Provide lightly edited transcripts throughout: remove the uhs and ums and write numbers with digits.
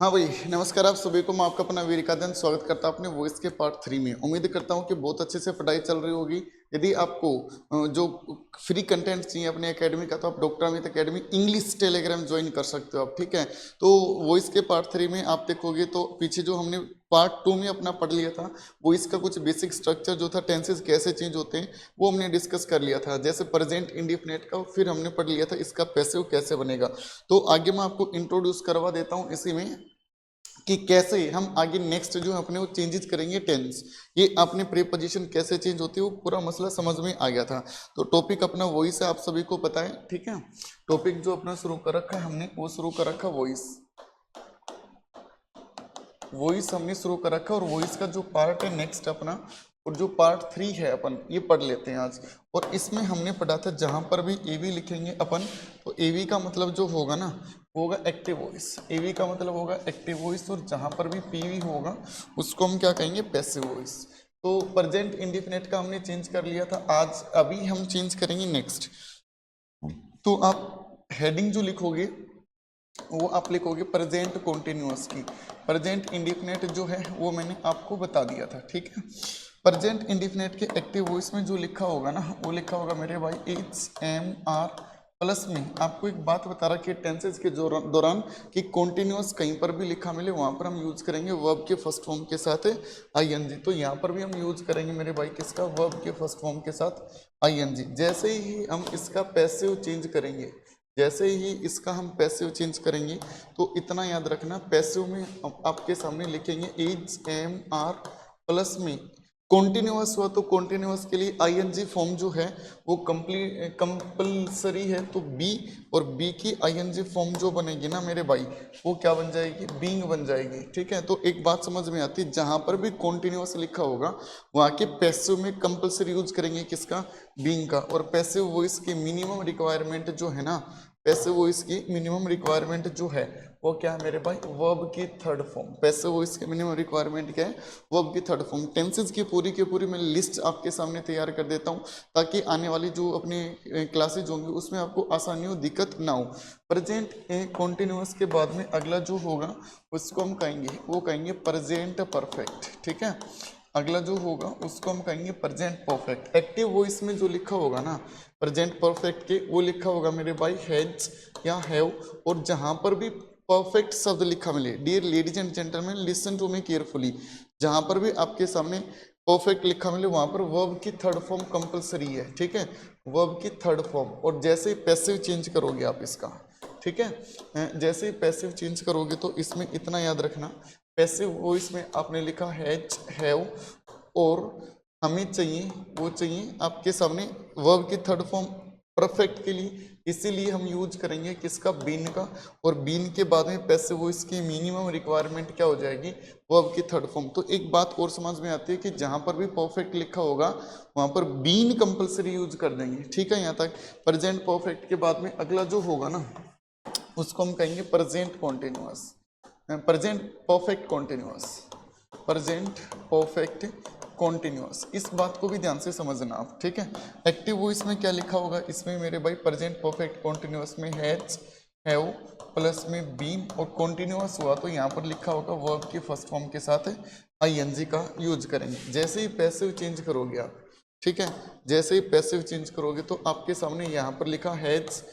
हाँ भाई, नमस्कार आप सभी को। मैं आपका अपना वीरिकादन स्वागत करता हूँ अपने वॉइस के पार्ट 3 में। उम्मीद करता हूँ कि बहुत अच्छे से पढ़ाई चल रही होगी। यदि आपको जो फ्री कंटेंट चाहिए अपने एकेडमी का, तो आप doctor Amit academy English Telegram join कर सकते हो आप, ठीक है। तो वॉइस के पार्ट 3 में आप देखोगे तो पीछे जो हमने पार्ट 2 में अपना पढ़ लिया था, वो इसका कुछ बेसिक स्ट्रक्चर जो था, टेंसेस कैसे चेंज होते हैं, वो हमने डिस्कस कर लिया था। जैसे प्रेजेंट इंडिफिनिट का, फिर हमने पढ़ लिया था इसका पैसिव कैसे बनेगा। तो आगे मैं आपको इंट्रोड्यूस करवा देता हूँ इसी में कि कैसे हम आगे नेक्स्ट जो अपने वो चेंजेस करेंगे टेंस, ये अपने प्रीपोजिशन कैसे चेंज होती है, वो पूरा मसला समझ में आ गया था। तो टॉपिक अपना वॉइस है, आप सभी को पता है, ठीक है। टॉपिक जो अपना शुरू कर रखा है हमने, वो शुरू कर रखा वॉइस। वॉइस हमने शुरू कर रखा है, और वॉइस का जो पार्ट है नेक्स्ट अपना, और जो पार्ट 3 है अपन ये पढ़ लेते हैं आज। और इसमें हमने पढ़ा था जहां पर भी एवी लिखेंगे अपन, तो एवी का मतलब जो होगा ना, वो होगा एक्टिव वॉइस। एवी का मतलब होगा एक्टिव वॉइस, और जहां पर भी पीवी होगा उसको हम क्या कहेंगे, पैसिव वॉइस। तो प्रेजेंट इंडिफिनिट का हमने चेंज कर लिया था, आज अभी हम चेंज करेंगे नेक्स्ट। तो आप हेडिंग जो लिखोगे वो आप लिखोगे प्रेजेंट कॉन्टिन्यूअस की। प्रेजेंट इंडिफिनिट जो है वो मैंने आपको बता दिया था, ठीक है। प्रेजेंट इंडिफिनिट के एक्टिव वॉइस में जो लिखा होगा ना, वो लिखा होगा मेरे भाई एच एम आर प्लस में। आपको एक बात बता रहा कि टेंसेज के दौरान कि कॉन्टिन्यूअस कहीं पर भी लिखा मिले वहां पर हम यूज करेंगे वर्ब के फर्स्ट फॉर्म के साथ आईएनजी। तो यहाँ पर भी हम यूज करेंगे मेरे भाई किसका, वर्ब के फर्स्ट फॉर्म के साथ आईएनजी। जैसे ही हम इसका पैसिव चेंज करेंगे, जैसे ही इसका हम पैसिव चेंज करेंगे, तो इतना याद रखना, पैसिव में आपके सामने लिखेंगे एच एम आर प्लस में। कॉन्टिन्यूअस हुआ तो कॉन्टिन्यूअस के लिए आईएनजी फॉर्म जो है वो कंपल्सरी है, तो बी, और बी की आईएनजी फॉर्म जो बनेगी ना मेरे भाई, वो क्या बन जाएगी, बीइंग बन जाएगी, ठीक है। तो एक बात समझ में आती है, जहां पर भी कॉन्टिन्यूअस लिखा होगा वहां के पैसिव में कंपल्सरी यूज करेंगे किसका, बीइंग का। और पैसिव वॉइस की मिनिमम रिक्वायरमेंट जो है ना, पैसिव वॉइस की मिनिमम रिक्वायरमेंट जो है वो क्या है मेरे भाई, वर्ब की थर्ड फॉर्म। पैसिव वॉइस की मिनिमम रिक्वायरमेंट क्या है, वर्ब की थर्ड फॉर्म। टेंसेस की पूरी मैं लिस्ट आपके सामने तैयार कर देता हूँ, ताकि आने वाली जो अपने क्लासेज होंगी उसमें आपको आसानी हो, दिक्कत ना हो। प्रेजेंट कॉन्टिन्यूअस के बाद में अगला जो होगा उसको हम कहेंगे, वो कहेंगे प्रेजेंट परफेक्ट, ठीक है। अगला जो होगा उसको हम कहेंगे प्रेजेंट परफेक्ट। एक्टिव वॉइस में जो लिखा होगा ना प्रेजेंट परफेक्ट के, वो लिखा होगा मेरे भाई हैज या हैव। और जहां पर भी परफेक्ट शब्द लिखा मिले, dear ladies and gentleman listen to me carefully, जहां पर भी आपके सामने परफेक्ट लिखा मिले वहां पर वर्ब की थर्ड फॉर्म कंपलसरी है, ठीक है। वर्ब की थर्ड फॉर्म। और जैसे ही पैसिव चेंज करोगे आप इसका, ठीक है, जैसे ही पैसिव चेंज करोगे तो इसमें इतना याद रखना, पैसिव वॉइस में आपने लिखा हैज हैव, और हमें चाहिए, वो चाहिए आपके सामने वर्ब की थर्ड फॉर्म परफेक्ट के लिए, इसीलिए हम यूज करेंगे किसका, बीन का। और बीन के बाद में पैसिव वॉइस की मिनिमम रिक्वायरमेंट क्या हो जाएगी, वर्ब की थर्ड फॉर्म। तो एक बात और समझ में आती है कि जहां पर भी परफेक्ट लिखा होगा वहां पर बीन कंपलसरी यूज कर देंगे, ठीक है। यहाँ तक प्रेजेंट परफेक्ट के बाद में अगला जो होगा ना, उसको हम कहेंगे present continuous, present perfect continuous, present perfect continuous. इस बात को भी ध्यान से समझना आप, ठीक है। एक्टिव वॉइस में क्या लिखा होगा, इसमें मेरे भाई प्रेजेंट परफेक्ट कॉन्टिन्यूअस में हैज हैव प्लस में बीन, और कॉन्टिन्यूअस हुआ तो यहाँ पर लिखा होगा वर्ब की फर्स्ट फॉर्म के साथ आईएनजी का यूज करेंगे। जैसे ही पैसिव चेंज करोगे आप, ठीक है, जैसे ही पैसिव चेंज करोगे तो आपके सामने यहाँ पर लिखा हैज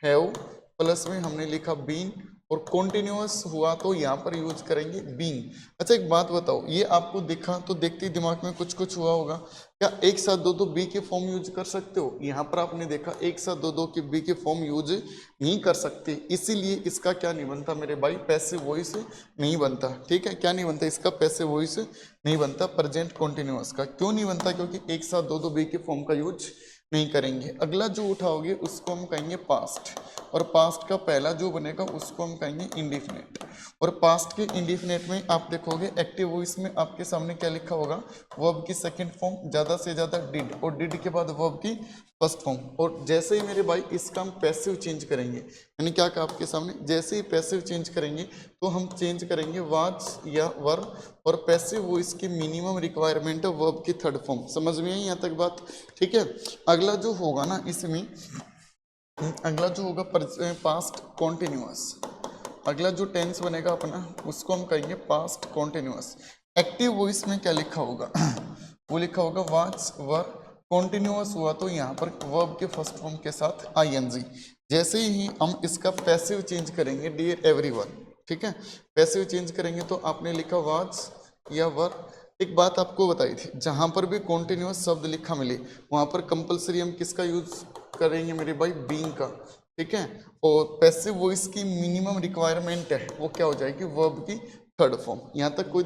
हैव प्लस में हमने लिखा बीन, और कॉन्टिन्यूअस हुआ तो यहाँ पर यूज करेंगे बीइंग। अच्छा एक बात बताओ, ये आपको दिखा तो देखते ही दिमाग में कुछ कुछ हुआ होगा, क्या एक साथ दो दो बी के फॉर्म यूज कर सकते हो। यहाँ पर आपने देखा एक साथ दो दो की बी के फॉर्म यूज नहीं कर सकते, इसीलिए इसका क्या नहीं बनता मेरे भाई, पैसिव वॉइस नहीं बनता, ठीक है। क्या नहीं बनता इसका, पैसिव वॉइस नहीं बनता प्रेजेंट कॉन्टिन्यूअस का। क्यों नहीं बनता, क्योंकि एक साथ दो दो बी के फॉर्म का यूज नहीं करेंगे। अगला जो उठाओगे उसको हम कहेंगे पास्ट, और पास्ट का पहला जो बनेगा उसको हम कहेंगे इंडिफिनिट। और पास्ट के इंडिफिनिट में आप देखोगे एक्टिव वॉइस में आपके सामने क्या लिखा होगा, वर्ब की सेकंड फॉर्म ज़्यादा से ज़्यादा डिड, और डिड के बाद वर्ब की फर्स्ट फॉर्म। और जैसे ही मेरे भाई इसका हम पैसिव चेंज करेंगे, यानी क्या कहा आपके सामने, जैसे ही पैसिव चेंज करेंगे तो हम चेंज करेंगे वाज या वर, और पैसिव वॉइस की मिनिमम रिक्वायरमेंट है वर्ब की थर्ड फॉर्म। समझ में आई यहाँ तक बात, ठीक है। अगला जो होगा ना इसमें, अगला जो होगा पास्ट कॉन्टिन्यूअस, अगला जो टेंस बनेगा अपना उसको हम कहेंगे पास्ट कॉन्टिन्यूअस। एक्टिव वॉइस में क्या लिखा होगा वो लिखा होगा वाज वर। कॉन्टिन्यूअस हुआ तो यहाँ पर वर्ब के फर्स्ट फॉर्म के साथ आईएनजी। जैसे ही हम इसका पैसिव चेंज करेंगे डियर एवरीवन, ठीक है, पैसिव चेंज करेंगे तो आपने लिखा वाज या वर। एक बात आपको बताई थी, जहां पर भी कॉन्टिन्यूअस शब्द लिखा मिले वहां पर कंपलसरी हम किसका यूज करेंगे मेरे भाई, बीइंग का, ठीक है। और पैसिव वॉइस की मिनिमम रिक्वायरमेंट है वो क्या हो जाएगी, वर्ब की थर्ड फॉर्म। यहाँ तक कोई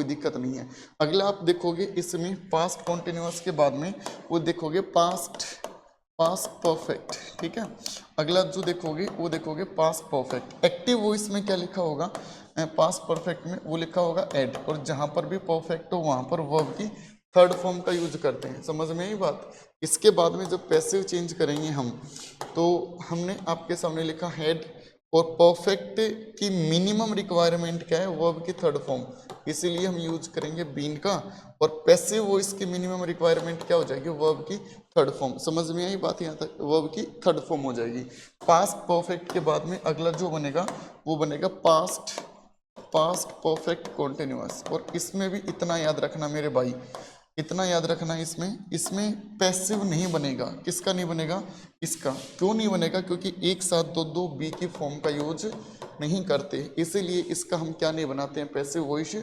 दिक्कत नहीं है। अगला आप देखोगे इसमें पास्ट कॉन्टिन्यूअस के बाद में वो देखोगे पास्ट परफेक्ट, ठीक है। अगला जो देखोगे वो देखोगे पास्ट परफेक्ट। एक्टिव वॉइस में क्या लिखा होगा, पास्ट परफेक्ट में वो लिखा होगा एड, और जहां पर भी परफेक्ट हो वहां पर वर्ब की थर्ड फॉर्म का यूज करते हैं। समझ में आई बात। इसके बाद में जब पैसिव चेंज करेंगे हम, तो हमने आपके सामने लिखा हेड, और परफेक्ट की मिनिमम रिक्वायरमेंट क्या है, वर्ब की थर्ड फॉर्म, इसीलिए हम यूज करेंगे बीन का। और पैसिव वॉइस की मिनिमम रिक्वायरमेंट क्या हो जाएगी, वर्ब की थर्ड फॉर्म। समझ में आई बात, यहाँ तक वर्ब की थर्ड फॉर्म हो जाएगी। पास्ट परफेक्ट के बाद में अगला जो बनेगा वो बनेगा पास्ट परफेक्ट कॉन्टिन्यूअस। और इसमें भी इतना याद रखना मेरे भाई, इतना याद रखना, इसमें पैसिव नहीं बनेगा। किसका नहीं बनेगा, इसका। क्यों नहीं बनेगा, क्योंकि एक साथ दो बी की फॉर्म का यूज नहीं करते, इसीलिए इसका हम क्या नहीं बनाते हैं, पैसिव वॉइस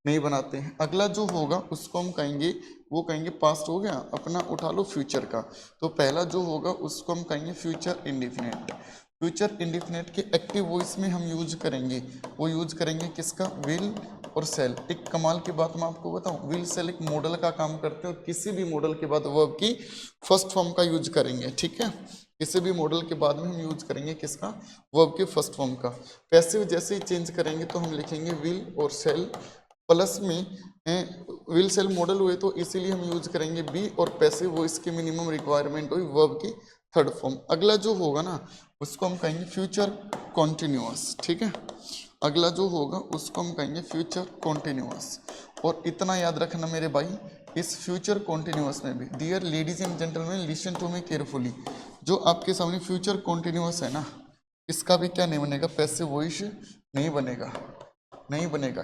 नहीं बनाते हैं। अगला जो होगा उसको हम कहेंगे, वो कहेंगे पास्ट हो गया अपना, उठा लो फ्यूचर का। तो पहला जो होगा उसको हम कहेंगे फ्यूचर इंडिफिनिट। फ्यूचर इंडिफिनिट के एक्टिव वॉइस में हम यूज करेंगे, वो यूज करेंगे किसका, विल और सेल। एक कमाल की बात मैं आपको बताऊं, विल सेल एक मॉडल का काम करते हैं, और किसी भी मॉडल के बाद वर्ब की फर्स्ट फॉर्म का यूज करेंगे, ठीक है। किसी भी मॉडल के बाद में हम यूज करेंगे किसका, वर्ब के फर्स्ट फॉर्म का। पैसिव जैसे ही चेंज करेंगे तो हम लिखेंगे विल और सेल, प्लस में विल सेल मॉडल हुए तो इसीलिए हम यूज करेंगे बी, और पैसिव वॉइस की मिनिमम रिक्वायरमेंट हुई वर्ब की थर्ड फॉर्म। अगला जो होगा ना उसको हम कहेंगे फ्यूचर कॉन्टिन्यूअस, ठीक है। अगला जो होगा उसको हम कहेंगे फ्यूचर कॉन्टिन्यूअस। और इतना याद रखना मेरे भाई, इस फ्यूचर कॉन्टिन्यूअस में भी, dear ladies and gentleman listen to me carefully, जो आपके सामने फ्यूचर कॉन्टिन्यूअस है ना, इसका भी क्या नहीं बनेगा, पैसिव वॉइस नहीं बनेगा।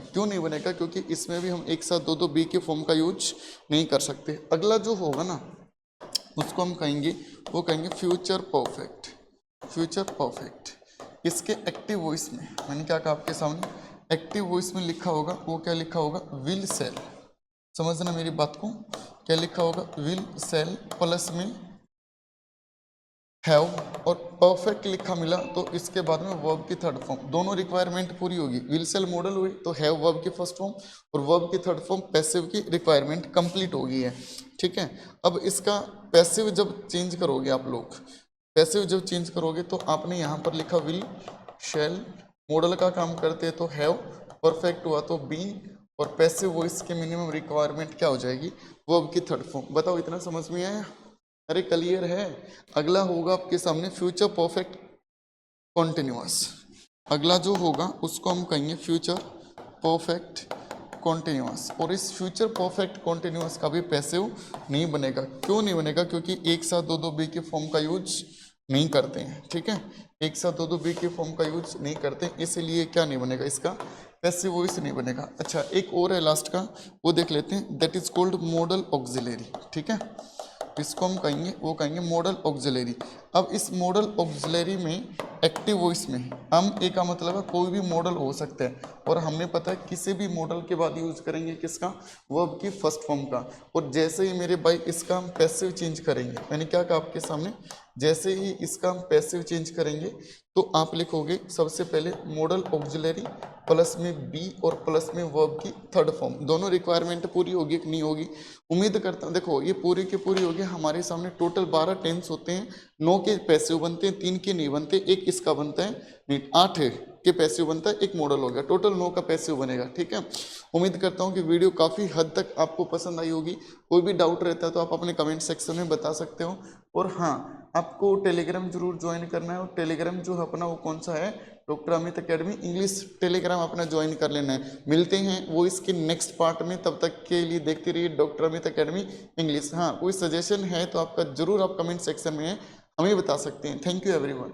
क्यों नहीं बनेगा, क्योंकि इसमें भी हम एक साथ दो बी के फॉर्म का यूज नहीं कर सकते। अगला जो होगा ना उसको हम कहेंगे, वो कहेंगे फ्यूचर परफेक्ट। इसके एक्टिव वॉइस में मैंने क्या कहा आपके सामने, एक्टिव वॉइस में लिखा होगा, वो क्या लिखा होगा, विल सेल। समझना मेरी बात को, क्या लिखा होगा, विल सेल प्लस में हैव, और परफेक्ट लिखा मिला तो इसके बाद में वर्ब की थर्ड फॉर्म। दोनों रिक्वायरमेंट पूरी होगी, विल सेल मॉडल हुई तो हैव वर्ब की फर्स्ट फॉर्म, और वर्ब की थर्ड फॉर्म पैसिव की रिक्वायरमेंट कंप्लीट हो गई है, ठीक है। अब इसका पैसिव जब चेंज करोगे आप लोग, पैसिव जब चेंज करोगे तो आपने यहाँ पर लिखा विल शेल, मॉडल का काम करते तो हैव, परफेक्ट हुआ तो बीन, और पैसिव वॉइस के मिनिमम रिक्वायरमेंट क्या हो जाएगी, वर्ब की थर्ड फॉर्म। बताओ इतना समझ में आया, अरे क्लियर है। अगला होगा आपके सामने फ्यूचर परफेक्ट कॉन्टिन्यूअस। अगला जो होगा उसको हम कहेंगे फ्यूचर परफेक्ट कॉन्टिन्यूअस। और इस फ्यूचर परफेक्ट कॉन्टिन्यूअस का भी पैसिव नहीं बनेगा। क्यों नहीं बनेगा, क्योंकि एक साथ दो बी के फॉर्म का यूज नहीं करते हैं, ठीक है। एक साथ दो बी के फॉर्म का यूज नहीं करते, इसलिए क्या नहीं बनेगा, इसका पैसिव वॉइस नहीं बनेगा। अच्छा, एक और है लास्ट का, वो देख लेते हैं, that is called model auxiliary, ठीक है। इसको हम कहेंगे, वो कहेंगे मॉडल ऑक्सिलरी। अब इस मॉडल ऑक्सिलरी में एक्टिव वॉइस में हम ए का मतलब है कोई भी मॉडल हो सकता है, और हमने पता है किसी भी मॉडल के बाद यूज करेंगे किसका, वर्ब की फर्स्ट फॉर्म का। और जैसे ही मेरे भाई इसका हम पैसिव चेंज करेंगे, मैंने क्या कहा आपके सामने, जैसे ही इसका हम पैसिव चेंज करेंगे तो आप लिखोगे सबसे पहले मॉडल ऑक्सिलरी प्लस में बी और प्लस में वर्ब की थर्ड फॉर्म। दोनों रिक्वायरमेंट पूरी होगी कि नहीं होगी, उम्मीद करता हूँ। देखो ये पूरी की पूरी होगी। हमारे सामने टोटल 12 टेंस होते हैं, 9 के पैसिव बनते हैं, 3 के नहीं बनते, एक इसका बनता है नहीं, 8 के पैसिव बनता है, एक मॉडल हो गया, टोटल 9 का पैसिव बनेगा, ठीक है। उम्मीद करता हूँ कि वीडियो काफ़ी हद तक आपको पसंद आई होगी। कोई भी डाउट रहता है तो आप अपने कमेंट सेक्शन में बता सकते हो। और हाँ, आपको टेलीग्राम जरूर ज्वाइन करना है, और टेलीग्राम जो है अपना वो कौन सा है, doctor Amit academy English Telegram अपना ज्वाइन कर लेना है। मिलते हैं वो इसके नेक्स्ट पार्ट में, तब तक के लिए देखते रहिए डॉक्टर अमित अकेडमी इंग्लिश। हाँ, कोई सजेशन है तो आपका जरूर आप कमेंट सेक्शन में हमें बता सकते हैं। Thank you everyone.